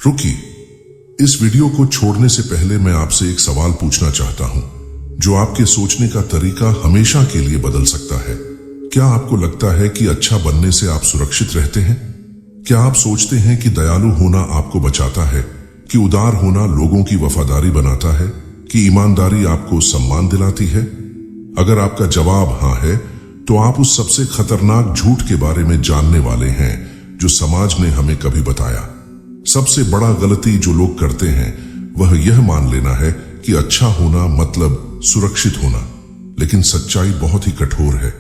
रुकिए, इस वीडियो को छोड़ने से पहले मैं आपसे एक सवाल पूछना चाहता हूं जो आपके सोचने का तरीका हमेशा के लिए बदल सकता है। क्या आपको लगता है कि अच्छा बनने से आप सुरक्षित रहते हैं? क्या आप सोचते हैं कि दयालु होना आपको बचाता है, कि उदार होना लोगों की वफादारी बनाता है, कि ईमानदारी आपको सम्मान दिलाती है? अगर आपका जवाब हां है, तो आप उस सबसे खतरनाक झूठ के बारे में जानने वाले हैं जो समाज ने हमें कभी बताया। सबसे बड़ा गलती जो लोग करते हैं वह यह मान लेना है कि अच्छा होना मतलब सुरक्षित होना। लेकिन सच्चाई बहुत ही कठोर है।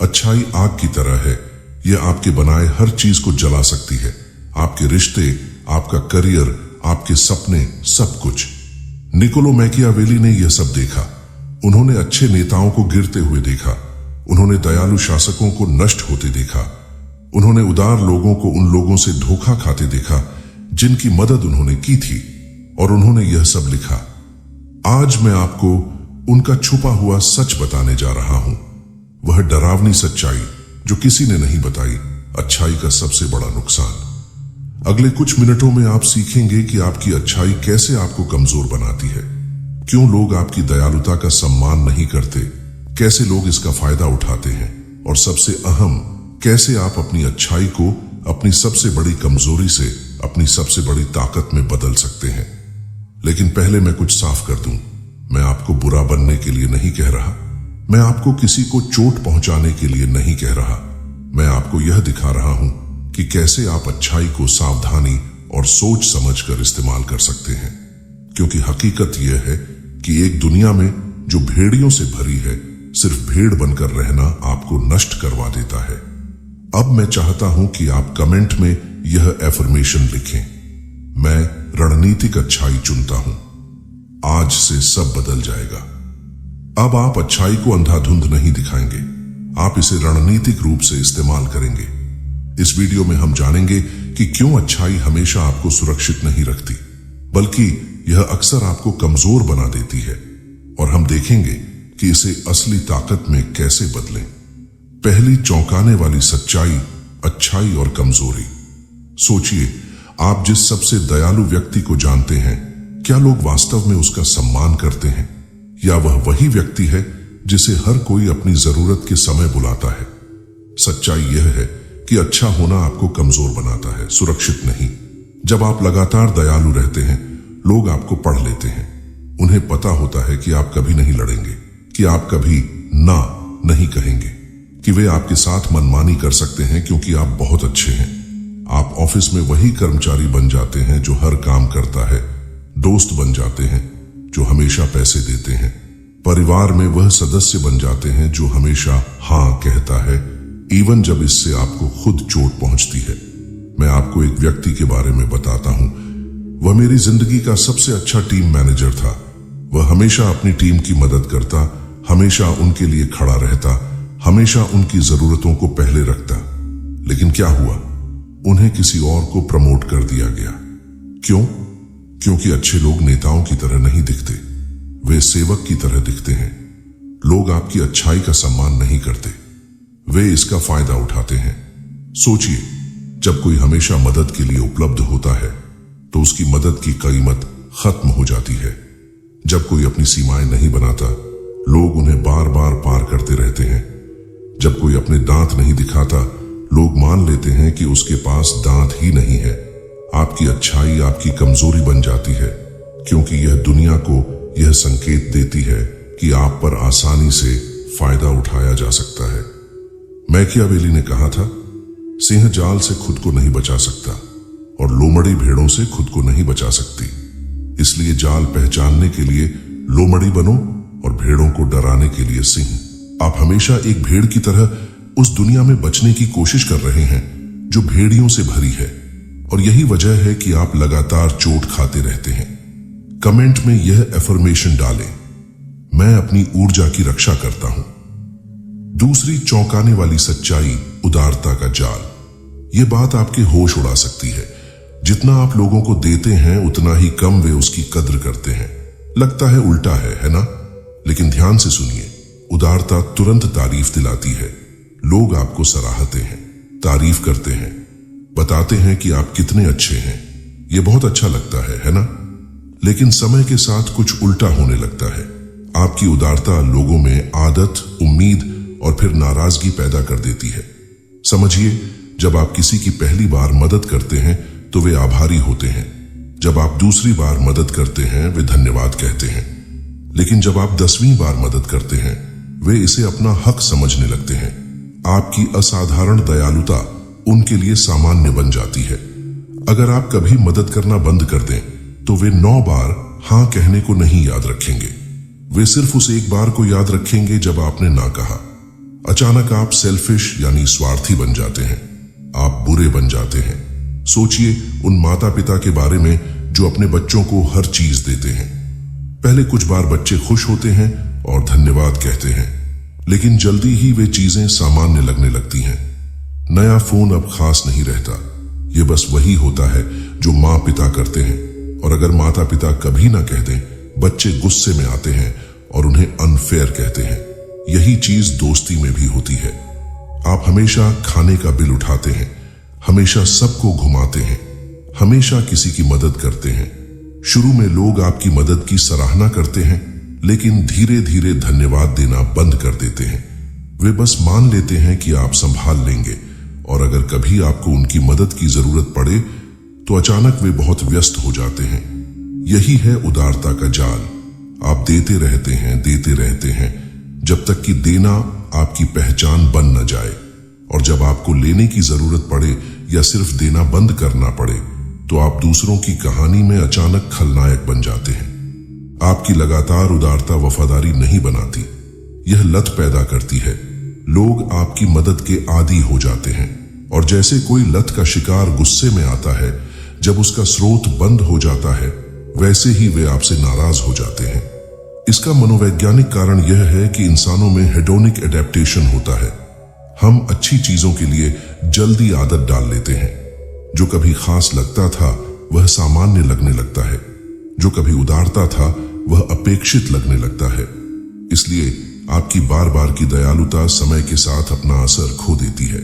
अच्छाई आग की तरह है, यह आपके बनाए हर चीज को जला सकती है। आपके रिश्ते, आपका करियर, आपके सपने, सब कुछ। निकोलो मैकियावेली ने यह सब देखा। उन्होंने अच्छे नेताओं को गिरते हुए देखा, उन्होंने दयालु शासकों को नष्ट होते देखा, उन्होंने उदार लोगों को उन लोगों से धोखा खाते देखा जिनकी मदद उन्होंने की थी, और उन्होंने यह सब लिखा। आज मैं आपको उनका छुपा हुआ सच बताने जा रहा हूं, वह डरावनी सच्चाई जो किसी ने नहीं बताई, अच्छाई का सबसे बड़ा नुकसान। अगले कुछ मिनटों में आप सीखेंगे कि आपकी अच्छाई कैसे आपको कमजोर बनाती है, क्यों लोग आपकी दयालुता का सम्मान नहीं करते, कैसे लोग इसका फायदा उठाते हैं, और सबसे अहम, कैसे आप अपनी अच्छाई को अपनी सबसे बड़ी कमजोरी से अपनी सबसे बड़ी ताकत में बदल सकते हैं। लेकिन पहले मैं कुछ साफ कर दूं, मैं आपको बुरा बनने के लिए नहीं कह रहा, मैं आपको किसी को चोट पहुंचाने के लिए नहीं कह रहा। मैं आपको यह दिखा रहा हूं कि कैसे आप अच्छाई को सावधानी और सोच समझकर इस्तेमाल कर सकते हैं। क्योंकि हकीकत यह है कि एक दुनिया में जो भेड़ियों से भरी है, सिर्फ भेड़ बनकर रहना आपको नष्ट करवा देता है। अब मैं चाहता हूं कि आप कमेंट में यह एफर्मेशन लिखें, मैं रणनीतिक अच्छाई चुनता हूं, आज से सब बदल जाएगा। अब आप अच्छाई को अंधाधुंध नहीं दिखाएंगे, आप इसे रणनीतिक रूप से इस्तेमाल करेंगे। इस वीडियो में हम जानेंगे कि क्यों अच्छाई हमेशा आपको सुरक्षित नहीं रखती, बल्कि यह अक्सर आपको कमजोर बना देती है, और हम देखेंगे कि इसे असली ताकत में कैसे बदलें। पहली चौंकाने वाली सच्चाई, अच्छाई और कमजोरी। सोचिए, आप जिस सबसे दयालु व्यक्ति को जानते हैं, क्या लोग वास्तव में उसका सम्मान करते हैं, या वह वही व्यक्ति है जिसे हर कोई अपनी जरूरत के समय बुलाता है? सच्चाई यह है कि अच्छा होना आपको कमजोर बनाता है, सुरक्षित नहीं। जब आप लगातार दयालु रहते हैं, लोग आपको पढ़ लेते हैं। उन्हें पता होता है कि आप कभी नहीं लड़ेंगे, कि आप कभी ना नहीं कहेंगे, कि वे आपके साथ मनमानी कर सकते हैं क्योंकि आप बहुत अच्छे हैं। आप ऑफिस में वही कर्मचारी बन जाते हैं जो हर काम करता है, दोस्त बन जाते हैं जो हमेशा पैसे देते हैं, परिवार में वह सदस्य बन जाते हैं जो हमेशा हां कहता है, इवन जब इससे आपको खुद चोट पहुंचती है। मैं आपको एक व्यक्ति के बारे में बताता हूं, वह मेरी जिंदगी का सबसे अच्छा टीम मैनेजर था। वह हमेशा अपनी टीम की मदद करता, हमेशा उनके लिए खड़ा रहता, हमेशा उनकी जरूरतों को पहले रखता। लेकिन क्या हुआ? उन्हें किसी और को प्रमोट कर दिया गया। क्यों? क्योंकि अच्छे लोग नेताओं की तरह नहीं दिखते, वे सेवक की तरह दिखते हैं। लोग आपकी अच्छाई का सम्मान नहीं करते, वे इसका फायदा उठाते हैं। सोचिए, जब कोई हमेशा मदद के लिए उपलब्ध होता है तो उसकी मदद की कीमत खत्म हो जाती है। जब कोई अपनी सीमाएं नहीं बनाता, लोग उन्हें बार बार पार करते रहते हैं। जब कोई अपने दांत नहीं दिखाता, लोग मान लेते हैं कि उसके पास दांत ही नहीं है। आपकी अच्छाई आपकी कमजोरी बन जाती है, क्योंकि यह दुनिया को यह संकेत देती है कि आप पर आसानी से फायदा उठाया जा सकता है। मैकियावेली ने कहा था, सिंह जाल से खुद को नहीं बचा सकता और लोमड़ी भेड़ों से खुद को नहीं बचा सकती। इसलिए जाल पहचानने के लिए लोमड़ी बनो और भेड़ों को डराने के लिए सिंह। आप हमेशा एक भेड़ की तरह उस दुनिया में बचने की कोशिश कर रहे हैं जो भेड़ियों से भरी है, और यही वजह है कि आप लगातार चोट खाते रहते हैं। कमेंट में यह एफर्मेशन डालें, मैं अपनी ऊर्जा की रक्षा करता हूं। दूसरी चौंकाने वाली सच्चाई, उदारता का जाल। यह बात आपके होश उड़ा सकती है। जितना आप लोगों को देते हैं, उतना ही कम वे उसकी कद्र करते हैं। लगता है उल्टा है ना? लेकिन ध्यान से सुनिए, उदारता तुरंत तारीफ दिलाती है। लोग आपको सराहते हैं, तारीफ करते हैं, बताते हैं कि आप कितने अच्छे हैं। ये बहुत अच्छा लगता है ना? लेकिन समय के साथ कुछ उल्टा होने लगता है। आपकी उदारता लोगों में आदत, उम्मीद और फिर नाराजगी पैदा कर देती है। समझिए, जब आप किसी की पहली बार मदद करते हैं तो वे आभारी होते हैं। जब आप दूसरी बार मदद करते हैं वे धन्यवाद कहते हैं। लेकिन जब आप 10वीं बार मदद करते हैं वे इसे अपना हक समझने लगते हैं। आपकी असाधारण दयालुता उनके लिए सामान्य बन जाती है। अगर आप कभी मदद करना बंद कर दें तो वे 9 बार हां कहने को नहीं याद रखेंगे। वे सिर्फ उस एक बार को याद रखेंगे जब आपने ना कहा। अचानक आप सेल्फिश यानी स्वार्थी बन जाते हैं। आप बुरे बन जाते हैं। सोचिए उन माता पिता के बारे में जो अपने बच्चों को हर चीज देते हैं। पहले कुछ बार बच्चे खुश होते हैं और धन्यवाद कहते हैं, लेकिन जल्दी ही वे चीजें सामान्य लगने लगती हैं। नया फोन अब खास नहीं रहता। ये बस वही होता है जो माँ पिता करते हैं, और अगर माता पिता कभी ना कह दें, बच्चे गुस्से में आते हैं और उन्हें अनफेयर कहते हैं। यही चीज दोस्ती में भी होती है। आप हमेशा खाने का बिल उठाते हैं, हमेशा सबको घुमाते हैं, हमेशा किसी की मदद करते हैं। शुरू में लोग आपकी मदद की सराहना करते हैं, लेकिन धीरे धीरे धन्यवाद देना बंद कर देते हैं। वे बस मान लेते हैं कि आप संभाल लेंगे, और अगर कभी आपको उनकी मदद की जरूरत पड़े तो अचानक वे बहुत व्यस्त हो जाते हैं। यही है उदारता का जाल। आप देते रहते हैं जब तक कि देना आपकी पहचान बन न जाए, और जब आपको लेने की जरूरत पड़े या सिर्फ देना बंद करना पड़े तो आप दूसरों की कहानी में अचानक खलनायक बन जाते हैं। आपकी लगातार उदारता वफादारी नहीं बनाती, यह लत पैदा करती है। लोग आपकी मदद के आदी हो जाते हैं, और जैसे कोई लत का शिकार गुस्से में आता है, जब उसका स्रोत बंद हो जाता है वैसे ही वे आपसे नाराज हो जाते हैं। इसका मनोवैज्ञानिक कारण यह है कि इंसानों में हेडोनिक एडेप्टेशन होता है। हम अच्छी चीजों के लिए जल्दी आदत डाल लेते हैं। जो कभी खास लगता था वह सामान्य लगने लगता है। जो कभी उदारता था वह अपेक्षित लगने लगता है। इसलिए आपकी बार बार की दयालुता समय के साथ अपना असर खो देती है।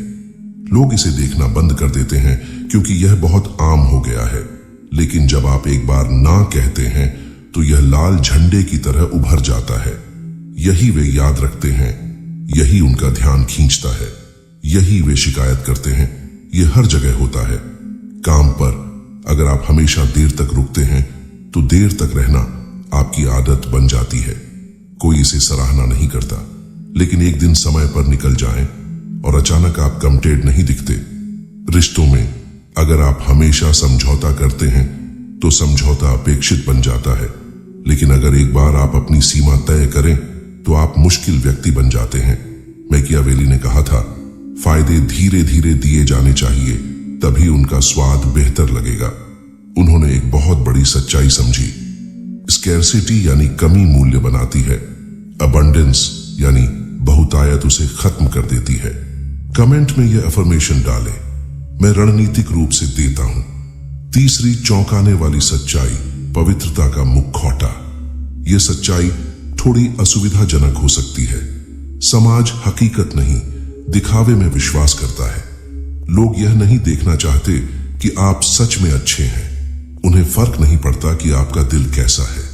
लोग इसे देखना बंद कर देते हैं क्योंकि यह बहुत आम हो गया है। लेकिन जब आप एक बार ना कहते हैं तो यह लाल झंडे की तरह उभर जाता है। यही वे याद रखते हैं, यही उनका ध्यान खींचता है, यही वे शिकायत करते हैं। यह हर जगह होता है। काम पर अगर आप हमेशा देर तक रुकते हैं तो देर तक रहना आपकी आदत बन जाती है। कोई इसे सराहना नहीं करता, लेकिन एक दिन समय पर निकल जाएं और अचानक आप कमिटेड नहीं दिखते। रिश्तों में अगर आप हमेशा समझौता करते हैं तो समझौता अपेक्षित बन जाता है, लेकिन अगर एक बार आप अपनी सीमा तय करें तो आप मुश्किल व्यक्ति बन जाते हैं। मैकियावेली ने कहा था, फायदे धीरे धीरे दिए जाने चाहिए, तभी उनका स्वाद बेहतर लगेगा। उन्होंने एक बहुत बड़ी सच्चाई समझी। स्कैर्सिटी यानी कमी मूल्य बनाती है, अबंडेंस यानी बहुतायत उसे खत्म कर देती है। कमेंट में यह अफर्मेशन डालें, मैं रणनीतिक रूप से देता हूं। तीसरी चौंकाने वाली सच्चाई, पवित्रता का मुखौटा। यह सच्चाई थोड़ी असुविधाजनक हो सकती है। समाज हकीकत नहीं, दिखावे में विश्वास करता है। लोग यह नहीं देखना चाहते कि आप सच में अच्छे हैं। उन्हें फर्क नहीं पड़ता कि आपका दिल कैसा है,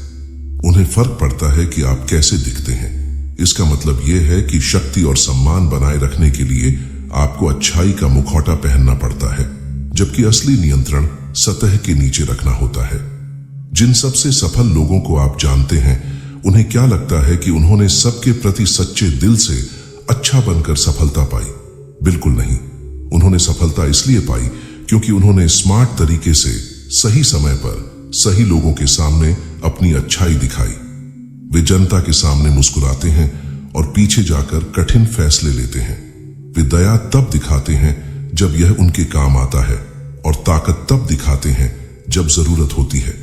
उन्हें फर्क पड़ता है कि आप कैसे दिखते हैं। इसका मतलब यह है कि शक्ति और सम्मान बनाए रखने के लिए आपको अच्छाई का मुखौटा पहनना पड़ता है, जबकि असली नियंत्रण सतह के नीचे रखना होता है। जिन सबसे सफल लोगों को आप जानते हैं, उन्हें क्या लगता है कि उन्होंने सबके प्रति सच्चे दिल से अच्छा बनकर सफलता पाई? बिल्कुल नहीं। उन्होंने सफलता इसलिए पाई क्योंकि उन्होंने स्मार्ट तरीके से सही समय पर सही लोगों के सामने अपनी अच्छाई दिखाई। वे जनता के सामने मुस्कुराते हैं और पीछे जाकर कठिन फैसले लेते हैं। वे दया तब दिखाते हैं जब यह उनके काम आता है, और ताकत तब दिखाते हैं जब जरूरत होती है।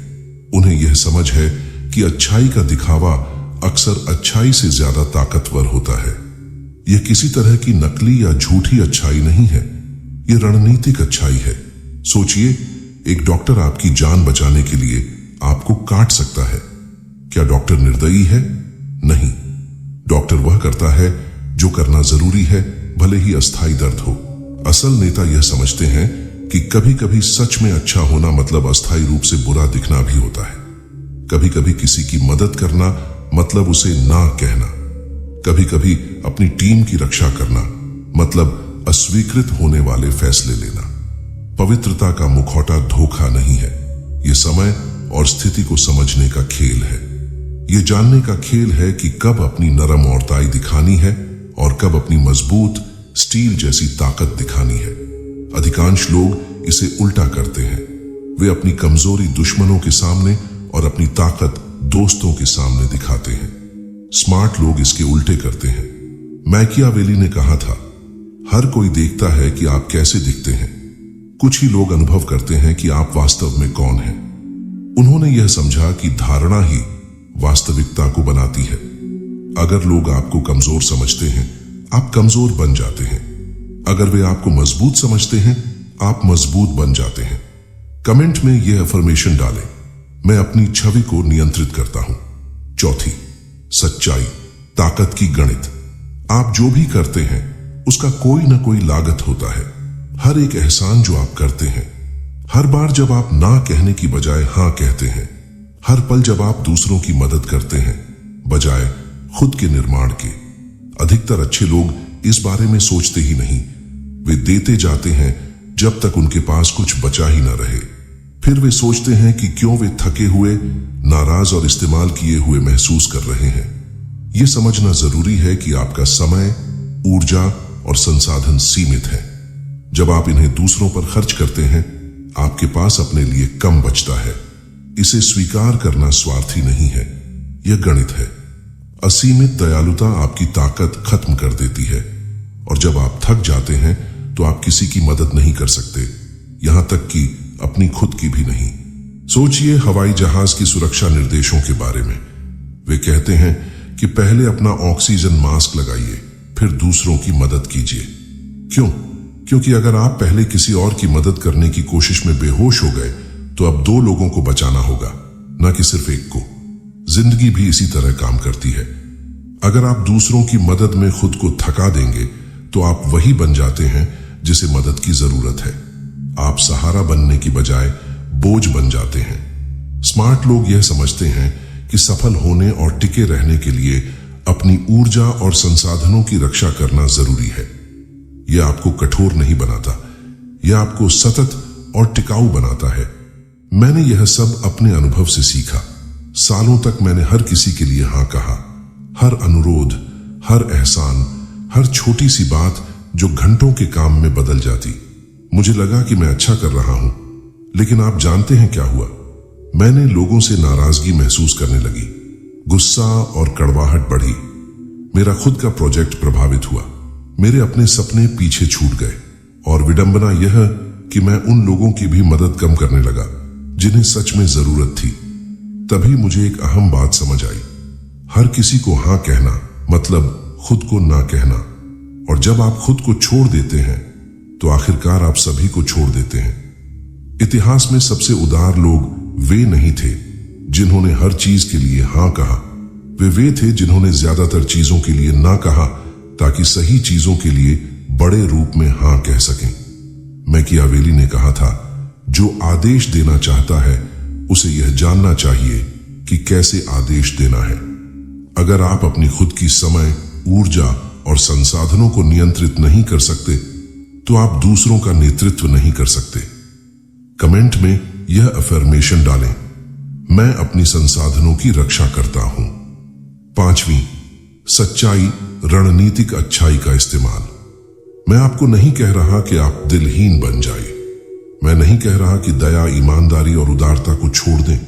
उन्हें यह समझ है कि अच्छाई का दिखावा अक्सर अच्छाई से ज्यादा ताकतवर होता है। यह किसी तरह की नकली या झूठी अच्छाई नहीं है, यह रणनीतिक अच्छाई है। सोचिए, एक डॉक्टर आपकी जान बचाने के लिए आपको काट सकता है। क्या डॉक्टर निर्दयी है? नहीं। डॉक्टर वह करता है जो करना जरूरी है, भले ही अस्थायी दर्द हो। असल नेता यह समझते हैं कि कभी कभी सच में अच्छा होना मतलब अस्थायी रूप से बुरा दिखना भी होता है। कभी कभी किसी की मदद करना मतलब उसे ना कहना। कभी कभी अपनी टीम की रक्षा करना मतलब अस्वीकृत होने वाले फैसले लेना। पवित्रता का मुखौटा धोखा नहीं है, ये समय और स्थिति को समझने का खेल है। ये जानने का खेल है कि कब अपनी नरम औरताई दिखानी है और कब अपनी मजबूत स्टील जैसी ताकत दिखानी है। अधिकांश लोग इसे उल्टा करते हैं। वे अपनी कमजोरी दुश्मनों के सामने और अपनी ताकत दोस्तों के सामने दिखाते हैं। स्मार्ट लोग इसके उल्टे करते हैं। मैकियावेली ने कहा था, हर कोई देखता है कि आप कैसे दिखते हैं, कुछ ही लोग अनुभव करते हैं कि आप वास्तव में कौन हैं। उन्होंने यह समझा कि धारणा ही वास्तविकता को बनाती है। अगर लोग आपको कमजोर समझते हैं, आप कमजोर बन जाते हैं। अगर वे आपको मजबूत समझते हैं, आप मजबूत बन जाते हैं। कमेंट में यह अफर्मेशन डालें, मैं अपनी छवि को नियंत्रित करता हूं। चौथी, सच्चाई, ताकत की गणित। आप जो भी करते हैं उसका कोई ना कोई लागत होता है। हर एक एहसान जो आप करते हैं, हर बार जब आप ना कहने की बजाय हां कहते हैं, हर पल जब आप दूसरों की मदद करते हैं बजाय खुद के निर्माण के। अधिकतर अच्छे लोग इस बारे में सोचते ही नहीं। वे देते जाते हैं जब तक उनके पास कुछ बचा ही ना रहे। फिर वे सोचते हैं कि क्यों वे थके हुए, नाराज और इस्तेमाल किए हुए महसूस कर रहे हैं। यह समझना जरूरी है कि आपका समय, ऊर्जा और संसाधन सीमित है। जब आप इन्हें दूसरों पर खर्च करते हैं, आपके पास अपने लिए कम बचता है। इसे स्वीकार करना स्वार्थी नहीं है, यह गणित है। असीमित दयालुता आपकी ताकत खत्म कर देती है और जब आप थक जाते हैं तो आप किसी की मदद नहीं कर सकते, यहां तक कि अपनी खुद की भी नहीं। सोचिए हवाई जहाज की सुरक्षा निर्देशों के बारे में। वे कहते हैं कि पहले अपना ऑक्सीजन मास्क लगाइए, फिर दूसरों की मदद कीजिए। क्यों? क्योंकि अगर आप पहले किसी और की मदद करने की कोशिश में बेहोश हो गए तो अब 2 लोगों को बचाना होगा, न कि सिर्फ एक को। जिंदगी भी इसी तरह काम करती है। अगर आप दूसरों की मदद में खुद को थका देंगे तो आप वही बन जाते हैं जिसे मदद की जरूरत है। आप सहारा बनने की बजाय बोझ बन जाते हैं। स्मार्ट लोग यह समझते हैं कि सफल होने और टिके रहने के लिए अपनी ऊर्जा और संसाधनों की रक्षा करना जरूरी है। यह आपको कठोर नहीं बनाता, यह आपको सतत और टिकाऊ बनाता है। मैंने यह सब अपने अनुभव से सीखा। सालों तक मैंने हर किसी के लिए हां कहा। हर अनुरोध, हर एहसान, हर छोटी सी बात जो घंटों के काम में बदल जाती। मुझे लगा कि मैं अच्छा कर रहा हूं, लेकिन आप जानते हैं क्या हुआ? मैंने लोगों से नाराजगी महसूस करने लगी। गुस्सा और कड़वाहट बढ़ी। मेरा खुद का प्रोजेक्ट प्रभावित हुआ। मेरे अपने सपने पीछे छूट गए और विडंबना यह कि मैं उन लोगों की भी मदद कम करने लगा जिन्हें सच में जरूरत थी। तभी मुझे एक अहम बात समझ आई। हर किसी को हां कहना मतलब खुद को ना कहना। और जब आप खुद को छोड़ देते हैं तो आखिरकार आप सभी को छोड़ देते हैं। इतिहास में सबसे उदार लोग वे नहीं थे जिन्होंने हर चीज के लिए हां कहा। वे थे जिन्होंने ज्यादातर चीजों के लिए ना कहा ताकि सही चीजों के लिए बड़े रूप में हां कह सकें। मैकियावेली ने कहा था, जो आदेश देना चाहता है उसे यह जानना चाहिए कि कैसे आदेश देना है। अगर आप अपनी खुद की समय, ऊर्जा और संसाधनों को नियंत्रित नहीं कर सकते तो आप दूसरों का नेतृत्व नहीं कर सकते। कमेंट में यह अफर्मेशन डालें, मैं अपनी संसाधनों की रक्षा करता हूं। 5वीं, सच्चाई, रणनीतिक अच्छाई का इस्तेमाल। मैं आपको नहीं कह रहा कि आप दिलहीन बन जाइए। मैं नहीं कह रहा कि दया, ईमानदारी और उदारता को छोड़ दें।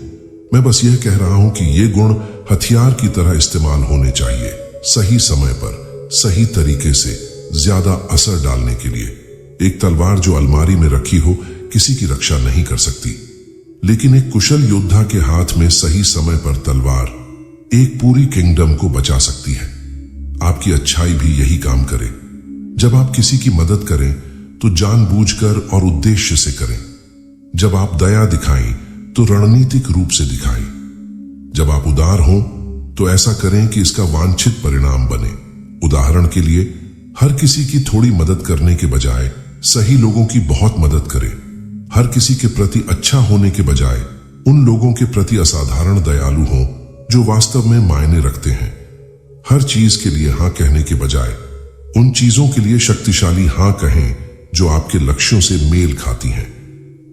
मैं बस यह कह रहा हूं कि ये गुण हथियार की तरह इस्तेमाल होने चाहिए, सही समय पर, सही तरीके से, ज्यादा असर डालने के लिए। एक तलवार जो अलमारी में रखी हो किसी की रक्षा नहीं कर सकती, लेकिन एक कुशल योद्धा के हाथ में सही समय पर तलवार एक पूरी किंगडम को बचा सकती है। आपकी अच्छाई भी यही काम करे। जब आप किसी की मदद करें तो जानबूझकर और उद्देश्य से करें। जब आप दया दिखाएं तो रणनीतिक रूप से दिखाएं। जब आप उदार हों तो ऐसा करें कि इसका वांछित परिणाम बने। उदाहरण के लिए, हर किसी की थोड़ी मदद करने के बजाय सही लोगों की बहुत मदद करें। हर किसी के प्रति अच्छा होने के बजाय उन लोगों के प्रति असाधारण दयालु हों जो वास्तव में मायने रखते हैं। हर चीज के लिए हां कहने के बजाय उन चीजों के लिए शक्तिशाली हां कहें जो आपके लक्ष्यों से मेल खाती हैं।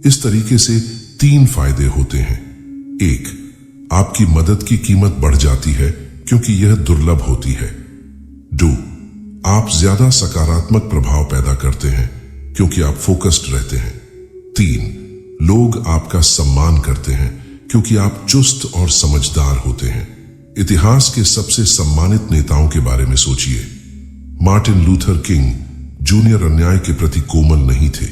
इस तरीके से 3 फायदे होते हैं। 1, आपकी मदद की कीमत बढ़ जाती है क्योंकि यह दुर्लभ होती है। 2, आप ज्यादा सकारात्मक प्रभाव पैदा करते हैं क्योंकि आप फोकस्ड रहते हैं। 3, लोग आपका सम्मान करते हैं क्योंकि आप चुस्त और समझदार होते हैं। इतिहास के सबसे सम्मानित नेताओं के बारे में सोचिए। मार्टिन लूथर किंग जूनियर अन्याय के प्रति कोमल नहीं थे,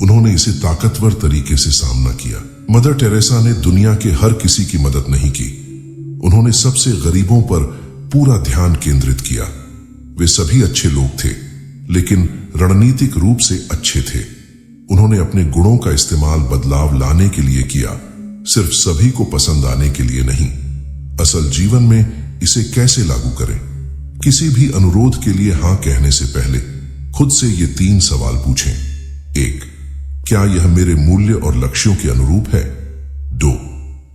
उन्होंने इसे ताकतवर तरीके से सामना किया। मदर टेरेसा ने दुनिया के हर किसी की मदद नहीं की, उन्होंने सबसे गरीबों पर पूरा ध्यान केंद्रित किया। वे सभी अच्छे लोग थे, लेकिन रणनीतिक रूप से अच्छे थे। उन्होंने अपने गुणों का इस्तेमाल बदलाव लाने के लिए किया, सिर्फ सभी को पसंद आने के लिए नहीं। असल जीवन में इसे कैसे लागू करें? किसी भी अनुरोध के लिए हां कहने से पहले खुद से ये 3 सवाल पूछें। 1, क्या यह मेरे मूल्य और लक्ष्यों के अनुरूप है? 2,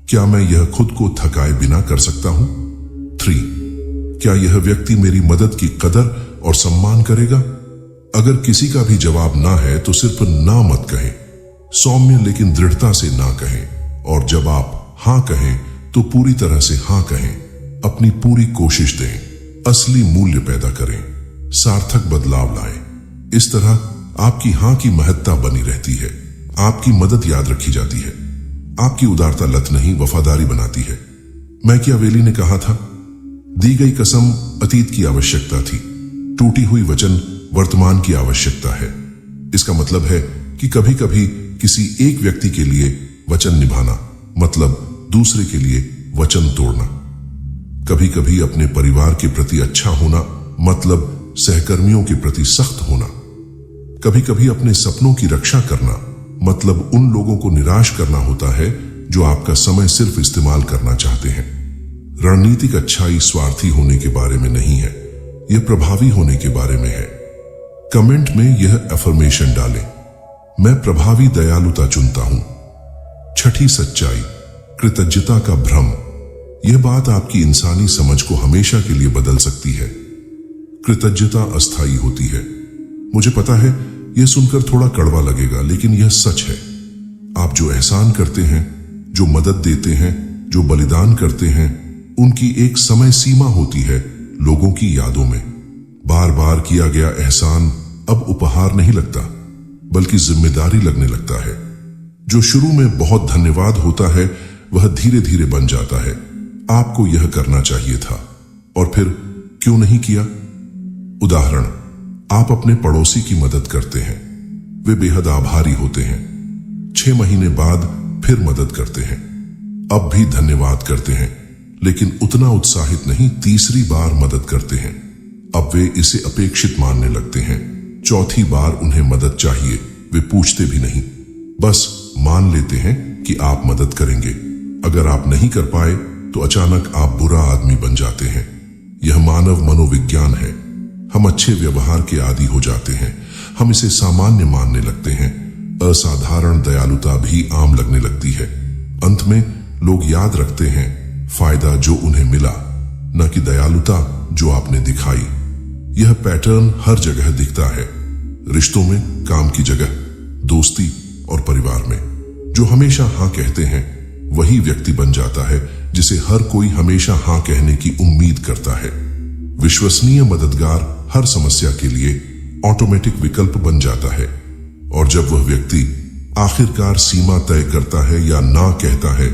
क्या मैं यह खुद को थकाए बिना कर सकता हूं? 3, क्या यह व्यक्ति मेरी मदद की कदर और सम्मान करेगा? अगर किसी का भी जवाब ना है तो सिर्फ ना मत कहें, सौम्य लेकिन दृढ़ता से ना कहें। और जब आप हां कहें तो पूरी तरह से हां कहें, अपनी पूरी कोशिश दें, असली मूल्य पैदा करें, सार्थक बदलाव लाएं। इस तरह आपकी हां की महत्ता बनी रहती है, आपकी मदद याद रखी जाती है, आपकी उदारता लत नहीं वफादारी बनाती है। मैकियावेली ने कहा था, दी गई कसम अतीत की आवश्यकता थी, टूटी हुई वचन वर्तमान की आवश्यकता है। इसका मतलब है कि कभी कभी किसी एक व्यक्ति के लिए वचन निभाना मतलब दूसरे के लिए वचन तोड़ना। कभी कभी अपने परिवार के प्रति अच्छा होना मतलब सहकर्मियों के प्रति सख्त होना। कभी कभी अपने सपनों की रक्षा करना मतलब उन लोगों को निराश करना होता है जो आपका समय सिर्फ इस्तेमाल करना चाहते हैं। रणनीतिक अच्छाई स्वार्थी होने के बारे में नहीं है, यह प्रभावी होने के बारे में है। कमेंट में यह अफर्मेशन डालें, मैं प्रभावी दयालुता चुनता हूं। 6ठी सच्चाई, कृतज्ञता का भ्रम। यह बात आपकी इंसानी समझ को हमेशा के लिए बदल सकती है। कृतज्ञता अस्थायी होती है। मुझे पता है यह सुनकर थोड़ा कड़वा लगेगा, लेकिन यह सच है। आप जो एहसान करते हैं, जो मदद देते हैं, जो बलिदान करते हैं, उनकी एक समय सीमा होती है लोगों की यादों में। बार बार किया गया एहसान अब उपहार नहीं लगता, बल्कि जिम्मेदारी लगने लगता है। जो शुरू में बहुत धन्यवाद होता है वह धीरे धीरे बन जाता है, आपको यह करना चाहिए था और फिर क्यों नहीं किया। उदाहरण, आप अपने पड़ोसी की मदद करते हैं, वे बेहद आभारी होते हैं। 6 महीने बाद फिर मदद करते हैं, अब भी धन्यवाद करते हैं, लेकिन उतना उत्साहित नहीं। तीसरी बार मदद करते हैं, अब वे इसे अपेक्षित मानने लगते हैं। चौथी बार उन्हें मदद चाहिए, वे पूछते भी नहीं, बस मान लेते हैं कि आप मदद करेंगे। अगर आप नहीं कर पाए तो अचानक आप बुरा आदमी बन जाते हैं। यह मानव मनोविज्ञान है। हम अच्छे व्यवहार के आदी हो जाते हैं, हम इसे सामान्य मानने लगते हैं। असाधारण दयालुता भी आम लगने लगती है। अंत में लोग याद रखते हैं फायदा जो उन्हें मिला, न कि दयालुता जो आपने दिखाई। यह पैटर्न हर जगह दिखता है, रिश्तों में, काम की जगह, दोस्ती और परिवार में। जो हमेशा हां कहते हैं वही व्यक्ति बन जाता है जिसे हर कोई हमेशा हां कहने की उम्मीद करता है। विश्वसनीय मददगार हर समस्या के लिए ऑटोमेटिक विकल्प बन जाता है, और जब वह व्यक्ति आखिरकार सीमा तय करता है या ना कहता है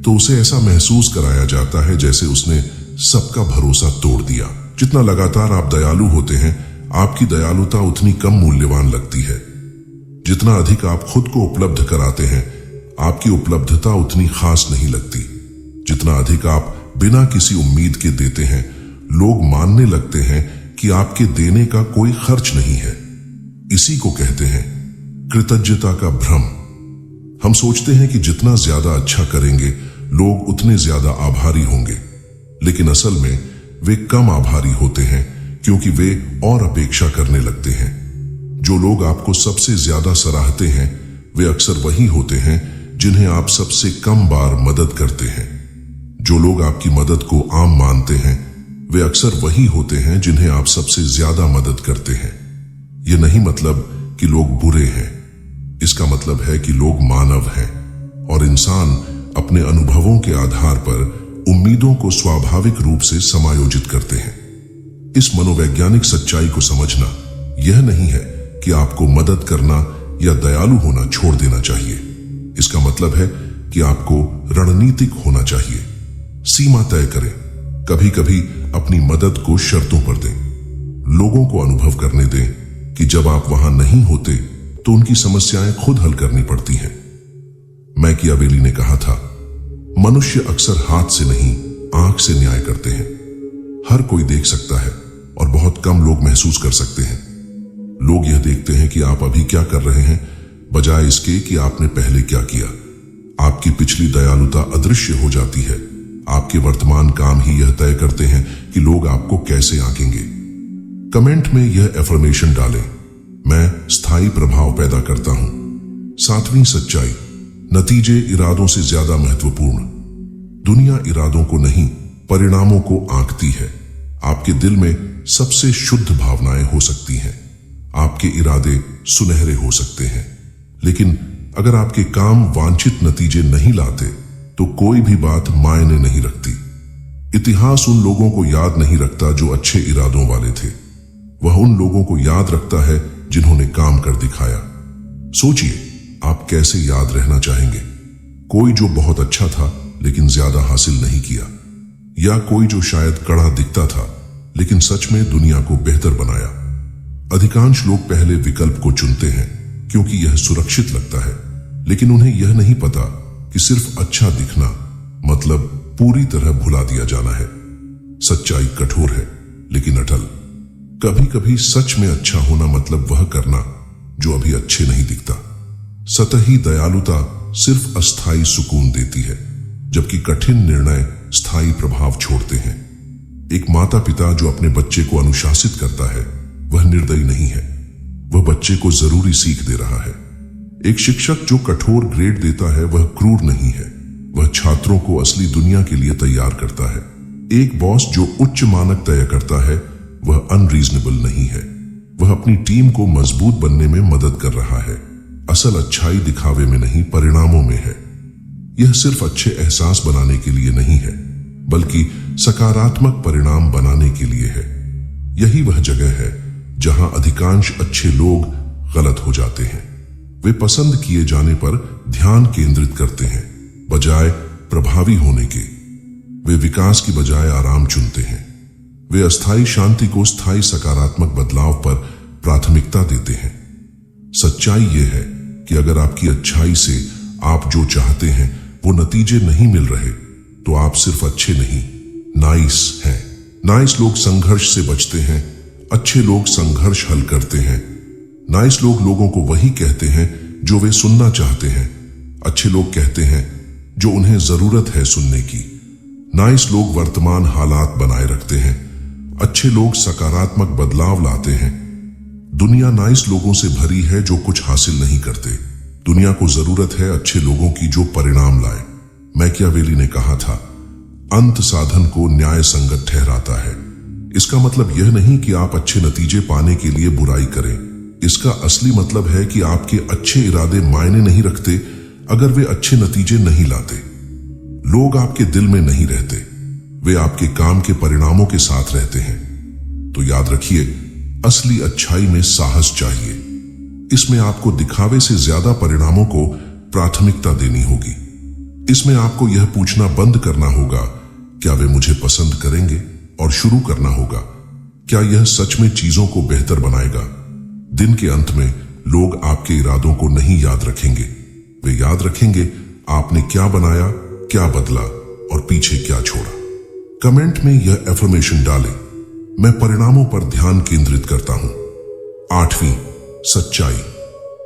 तो उसे ऐसा महसूस कराया जाता है जैसे उसने सबका भरोसा तोड़ दिया। जितना लगातार आप दयालु होते हैं, आपकी दयालुता उतनी कम मूल्यवान लगती है। जितना अधिक आप खुद को उपलब्ध कराते हैं, आपकी उपलब्धता उतनी खास नहीं लगती। जितना अधिक आप बिना किसी उम्मीद के देते हैं, लोग मानने लगते हैं कि आपके देने का कोई खर्च नहीं है। इसी को कहते हैं कृतज्ञता का भ्रम। हम सोचते हैं कि जितना ज्यादा अच्छा करेंगे, लोग उतने ज्यादा आभारी होंगे, लेकिन असल में वे कम आभारी होते हैं क्योंकि वे और अपेक्षा करने लगते हैं। जो लोग आपको सबसे ज्यादा सराहते हैं वे अक्सर वही होते हैं जिन्हें आप सबसे कम बार मदद करते हैं। जो लोग आपकी मदद को आम मानते हैं वे अक्सर वही होते हैं जिन्हें आप सबसे ज्यादा मदद करते हैं। यह नहीं मतलब कि लोग बुरे हैं, इसका मतलब है कि लोग मानव हैं और इंसान अपने अनुभवों के आधार पर उम्मीदों को स्वाभाविक रूप से समायोजित करते हैं। इस मनोवैज्ञानिक सच्चाई को समझना यह नहीं है कि आपको मदद करना या दयालु होना छोड़ देना चाहिए। इसका मतलब है कि आपको रणनीतिक होना चाहिए। सीमा तय करें। कभी कभी अपनी मदद को शर्तों पर दें। लोगों को अनुभव करने दें कि जब आप वहां नहीं होते तो उनकी समस्याएं खुद हल करनी पड़ती हैं। मैकियावेली ने कहा था, मनुष्य अक्सर हाथ से नहीं आंख से न्याय करते हैं। हर कोई देख सकता है और बहुत कम लोग महसूस कर सकते हैं। लोग यह देखते हैं कि आप अभी क्या कर रहे हैं, बजाय इसके कि आपने पहले क्या किया। आपकी पिछली दयालुता अदृश्य हो जाती है। आपके वर्तमान काम ही यह तय करते हैं कि लोग आपको कैसे आंकेंगे। कमेंट में यह एफर्मेशन डालें, मैं स्थायी प्रभाव पैदा करता हूं। 7वीं सच्चाई, नतीजे इरादों से ज्यादा महत्वपूर्ण। दुनिया इरादों को नहीं, परिणामों को आंकती है। आपके दिल में सबसे शुद्ध भावनाएं हो सकती हैं। आपके इरादे सुनहरे हो सकते हैं, लेकिन अगर आपके काम वांछित नतीजे नहीं लाते तो कोई भी बात मायने नहीं रखती। इतिहास उन लोगों को याद नहीं रखता जो अच्छे इरादों वाले थे। वह उन लोगों को याद रखता है जिन्होंने काम कर दिखाया। सोचिए, आप कैसे याद रहना चाहेंगे? कोई जो बहुत अच्छा था लेकिन ज्यादा हासिल नहीं किया, या कोई जो शायद कड़ा दिखता था लेकिन सच में दुनिया को बेहतर बनाया। अधिकांश लोग पहले विकल्प को चुनते हैं क्योंकि यह सुरक्षित लगता है, लेकिन उन्हें यह नहीं पता कि सिर्फ अच्छा दिखना मतलब पूरी तरह भुला दिया जाना है। सच्चाई कठोर है लेकिन अटल। कभी कभी सच में अच्छा होना मतलब वह करना जो अभी अच्छे नहीं दिखता। सतही दयालुता सिर्फ अस्थायी सुकून देती है, जबकि कठिन निर्णय स्थायी प्रभाव छोड़ते हैं। एक माता पिता जो अपने बच्चे को अनुशासित करता है वह निर्दयी नहीं है, वह बच्चे को जरूरी सीख दे रहा है। एक शिक्षक जो कठोर ग्रेड देता है वह क्रूर नहीं है, वह छात्रों को असली दुनिया के लिए तैयार करता है। एक बॉस जो उच्च मानक तय करता है वह अनरीजनेबल नहीं है, वह अपनी टीम को मजबूत बनने में मदद कर रहा है। असल अच्छाई दिखावे में नहीं, परिणामों में है। यह सिर्फ अच्छे एहसास बनाने के लिए नहीं है, बल्कि सकारात्मक परिणाम बनाने के लिए है। यही वह जगह है जहां अधिकांश अच्छे लोग गलत हो जाते हैं। वे पसंद किए जाने पर ध्यान केंद्रित करते हैं बजाय प्रभावी होने के। वे विकास की बजाय आराम चुनते हैं। वे अस्थायी शांति को स्थायी सकारात्मक बदलाव पर प्राथमिकता देते हैं। सच्चाई यह है कि अगर आपकी अच्छाई से आप जो चाहते हैं वो नतीजे नहीं मिल रहे तो आप सिर्फ अच्छे नहीं, नाइस हैं। नाइस लोग संघर्ष से बचते हैं, अच्छे लोग संघर्ष हल करते हैं। नाइस लोग लोगों को वही कहते हैं जो वे सुनना चाहते हैं। अच्छे लोग कहते हैं जो उन्हें जरूरत है सुनने की। नाइस लोग वर्तमान हालात बनाए रखते हैं, अच्छे लोग सकारात्मक बदलाव लाते हैं। दुनिया नाइस लोगों से भरी है जो कुछ हासिल नहीं करते। दुनिया को जरूरत है अच्छे लोगों की जो परिणाम लाए। मैकियावेली ने कहा था, अंत साधन को न्याय संगत ठहराता है। इसका मतलब यह नहीं कि आप अच्छे नतीजे पाने के लिए बुराई करें। इसका असली मतलब है कि आपके अच्छे इरादे मायने नहीं रखते अगर वे अच्छे नतीजे नहीं लाते। लोग आपके दिल में नहीं रहते, वे आपके काम के परिणामों के साथ रहते हैं। तो याद रखिए, असली अच्छाई में साहस चाहिए। इसमें आपको दिखावे से ज्यादा परिणामों को प्राथमिकता देनी होगी। इसमें आपको यह पूछना बंद करना होगा, क्या वे मुझे पसंद करेंगे, और शुरू करना होगा, क्या यह सच में चीजों को बेहतर बनाएगा। दिन के अंत में लोग आपके इरादों को नहीं याद रखेंगे, वे याद रखेंगे आपने क्या बनाया, क्या बदला और पीछे क्या छोड़ा। कमेंट में यह एफर्मेशन डालें, मैं परिणामों पर ध्यान केंद्रित करता हूं। 8वीं सच्चाई,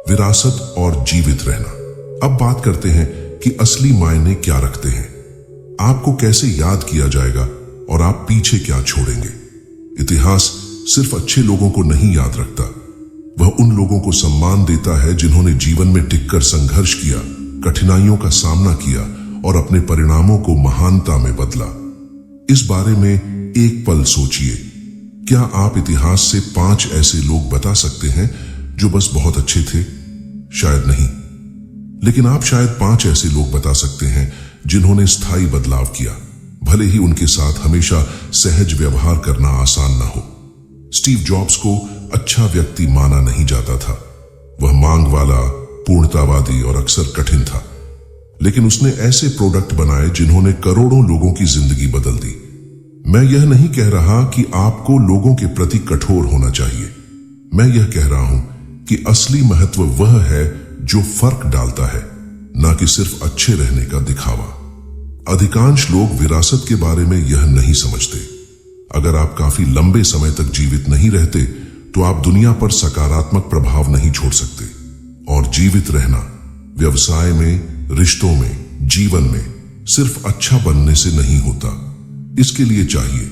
विरासत और जीवित रहना। अब बात करते हैं कि असली मायने क्या रखते हैं। आपको कैसे याद किया जाएगा और आप पीछे क्या छोड़ेंगे। इतिहास सिर्फ अच्छे लोगों को नहीं याद रखता, वह उन लोगों को सम्मान देता है जिन्होंने जीवन में टिककर संघर्ष किया, कठिनाइयों का सामना किया और अपने परिणामों को महानता में बदला। इस बारे में एक पल सोचिए। क्या आप इतिहास से 5 ऐसे लोग बता सकते हैं जो बस बहुत अच्छे थे? शायद नहीं। लेकिन आप शायद 5 ऐसे लोग बता सकते हैं जिन्होंने स्थायी बदलाव किया, भले ही उनके साथ हमेशा सहज व्यवहार करना आसान ना हो। स्टीव जॉब्स को अच्छा व्यक्ति माना नहीं जाता था। वह मांग वाला, पूर्णतावादी और अक्सर कठिन था, लेकिन उसने ऐसे प्रोडक्ट बनाए जिन्होंने करोड़ों लोगों की जिंदगी बदल दी। मैं यह नहीं कह रहा कि आपको लोगों के प्रति कठोर होना चाहिए। मैं यह कह रहा हूं कि असली महत्व वह है जो फर्क डालता है, ना कि सिर्फ अच्छे रहने का दिखावा। अधिकांश लोग विरासत के बारे में यह नहीं समझते। अगर आप काफी लंबे समय तक जीवित नहीं रहते तो आप दुनिया पर सकारात्मक प्रभाव नहीं छोड़ सकते। और जीवित रहना व्यवसाय में, रिश्तों में, जीवन में सिर्फ अच्छा बनने से नहीं होता। इसके लिए चाहिए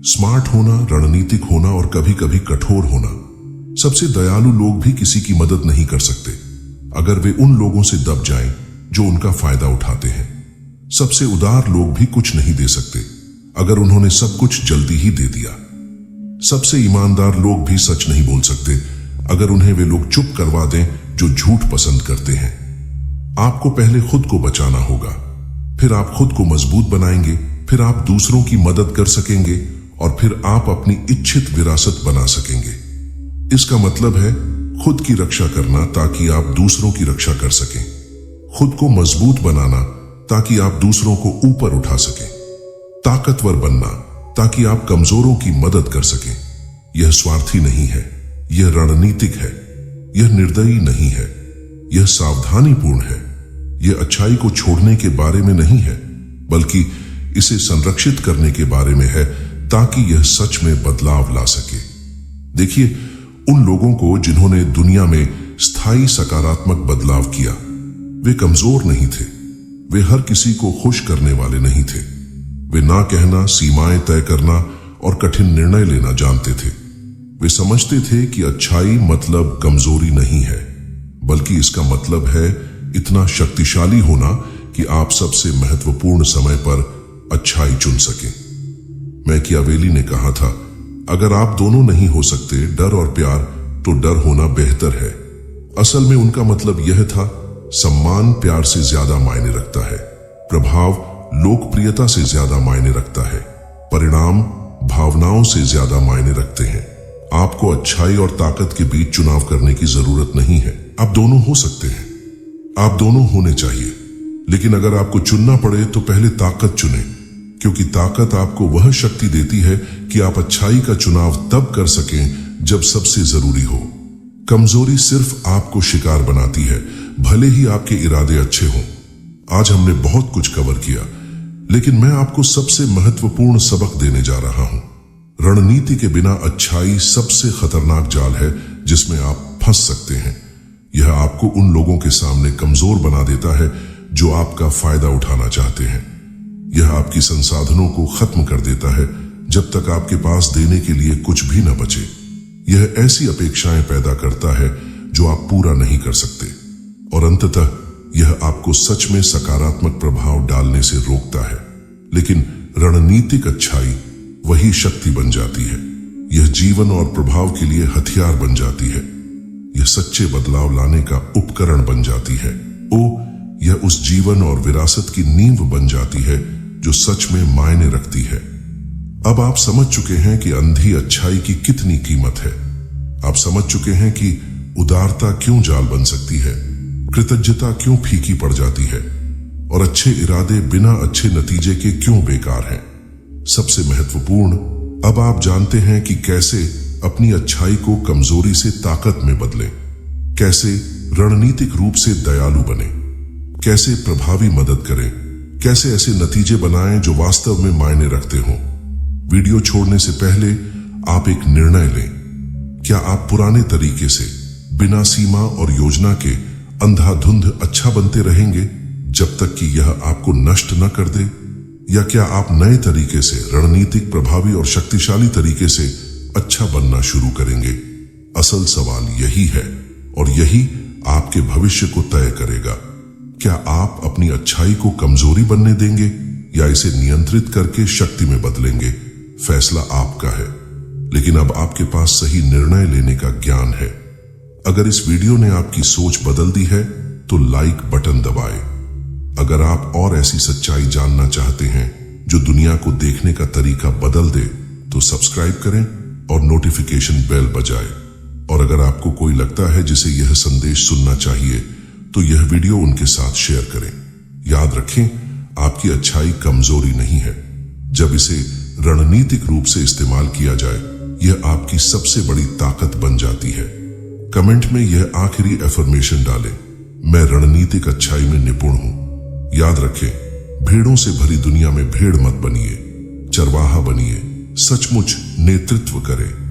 स्मार्ट होना, रणनीतिक होना और कभी कभी कठोर होना। सबसे दयालु लोग भी किसी की मदद नहीं कर सकते अगर वे उन लोगों से दब जाएं जो उनका फायदा उठाते हैं। सबसे उदार लोग भी कुछ नहीं दे सकते अगर उन्होंने सब कुछ जल्दी ही दे दिया। सबसे ईमानदार लोग भी सच नहीं बोल सकते अगर उन्हें वे लोग चुप करवा दें जो झूठ पसंद करते हैं। आपको पहले खुद को बचाना होगा, फिर आप खुद को मजबूत बनाएंगे, फिर आप दूसरों की मदद कर सकेंगे और फिर आप अपनी इच्छित विरासत बना सकेंगे। इसका मतलब है खुद की रक्षा करना ताकि आप दूसरों की रक्षा कर सकें, खुद को मजबूत बनाना ताकि आप दूसरों को ऊपर उठा सकें, ताकतवर बनना ताकि आप कमजोरों की मदद कर सकें। यह स्वार्थी नहीं है, यह रणनीतिक है, यह निर्दयी नहीं है, यह सावधानीपूर्ण है। यह अच्छाई को छोड़ने के बारे में नहीं है, बल्कि इसे संरक्षित करने के बारे में है ताकि यह सच में बदलाव ला सके। देखिए, उन लोगों को जिन्होंने दुनिया में स्थायी सकारात्मक बदलाव किया, वे कमजोर नहीं थे। वे हर किसी को खुश करने वाले नहीं थे। वे ना कहना, सीमाएं तय करना और कठिन निर्णय लेना जानते थे। वे समझते थे कि अच्छाई मतलब कमजोरी नहीं है, बल्कि इसका मतलब है इतना शक्तिशाली होना कि आप सबसे महत्वपूर्ण समय पर अच्छाई चुन सकें। मैकियावेली ने कहा था, अगर आप दोनों नहीं हो सकते, डर और प्यार, तो डर होना बेहतर है। असल में उनका मतलब यह था, सम्मान प्यार से ज्यादा मायने रखता है, प्रभाव लोकप्रियता से ज्यादा मायने रखता है, परिणाम भावनाओं से ज्यादा मायने रखते हैं। आपको अच्छाई और ताकत के बीच चुनाव करने की जरूरत नहीं है। आप दोनों हो सकते हैं, आप दोनों होने चाहिए। लेकिन अगर आपको चुनना पड़े तो पहले ताकत चुनें, क्योंकि ताकत आपको वह शक्ति देती है कि आप अच्छाई का चुनाव तब कर सकें जब सबसे जरूरी हो। कमजोरी सिर्फ आपको शिकार बनाती है, भले ही आपके इरादे अच्छे हों। आज हमने बहुत कुछ कवर किया, लेकिन मैं आपको सबसे महत्वपूर्ण सबक देने जा रहा हूं। रणनीति के बिना अच्छाई सबसे खतरनाक जाल है जिसमें आप फंस सकते हैं। यह आपको उन लोगों के सामने कमजोर बना देता है जो आपका फायदा उठाना चाहते हैं। यह आपकी संसाधनों को खत्म कर देता है जब तक आपके पास देने के लिए कुछ भी न बचे। यह ऐसी अपेक्षाएं पैदा करता है जो आप पूरा नहीं कर सकते, और अंततः यह आपको सच में सकारात्मक प्रभाव डालने से रोकता है। लेकिन रणनीतिक अच्छाई वही शक्ति बन जाती है। यह जीवन और प्रभाव के लिए हथियार बन जाती है। यह सच्चे बदलाव लाने का उपकरण बन जाती है। यह उस जीवन और विरासत की नींव बन जाती है जो सच में मायने रखती है। अब आप समझ चुके हैं कि अंधी अच्छाई की कितनी कीमत है। आप समझ चुके हैं कि उदारता क्यों जाल बन सकती है, कृतज्ञता क्यों फीकी पड़ जाती है, और अच्छे इरादे बिना अच्छे नतीजे के क्यों बेकार हैं। सबसे महत्वपूर्ण, अब आप जानते हैं कि कैसे अपनी अच्छाई को कमजोरी से ताकत में बदलें, कैसे रणनीतिक रूप से दयालु बने, कैसे प्रभावी मदद करें, कैसे ऐसे नतीजे बनाएं जो वास्तव में मायने रखते हों। वीडियो छोड़ने से पहले आप एक निर्णय लें। क्या आप पुराने तरीके से बिना सीमा और योजना के अंधाधुंध अच्छा बनते रहेंगे जब तक कि यह आपको नष्ट न कर दे, या क्या आप नए तरीके से, रणनीतिक, प्रभावी और शक्तिशाली तरीके से अच्छा बनना शुरू करेंगे? असल सवाल यही है और यही आपके भविष्य को तय करेगा। क्या आप अपनी अच्छाई को कमजोरी बनने देंगे या इसे नियंत्रित करके शक्ति में बदलेंगे? फैसला आपका है, लेकिन अब आपके पास सही निर्णय लेने का ज्ञान है। अगर इस वीडियो ने आपकी सोच बदल दी है तो लाइक बटन दबाएं। अगर आप और ऐसी सच्चाई जानना चाहते हैं जो दुनिया को देखने का तरीका बदल दे तो सब्सक्राइब करें और नोटिफिकेशन बेल बजाएं। और अगर आपको कोई लगता है जिसे यह संदेश सुनना चाहिए तो यह वीडियो उनके साथ शेयर करें। याद रखें, आपकी अच्छाई कमजोरी नहीं है। जब इसे रणनीतिक रूप से इस्तेमाल किया जाए यह आपकी सबसे बड़ी ताकत बन जाती है। कमेंट में यह आखिरी एफर्मेशन डालें, मैं रणनीतिक अच्छाई में निपुण हूं। याद रखें, भेड़ों से भरी दुनिया में भेड़ मत बनिए, चरवाहा बनिए, सचमुच नेतृत्व करें।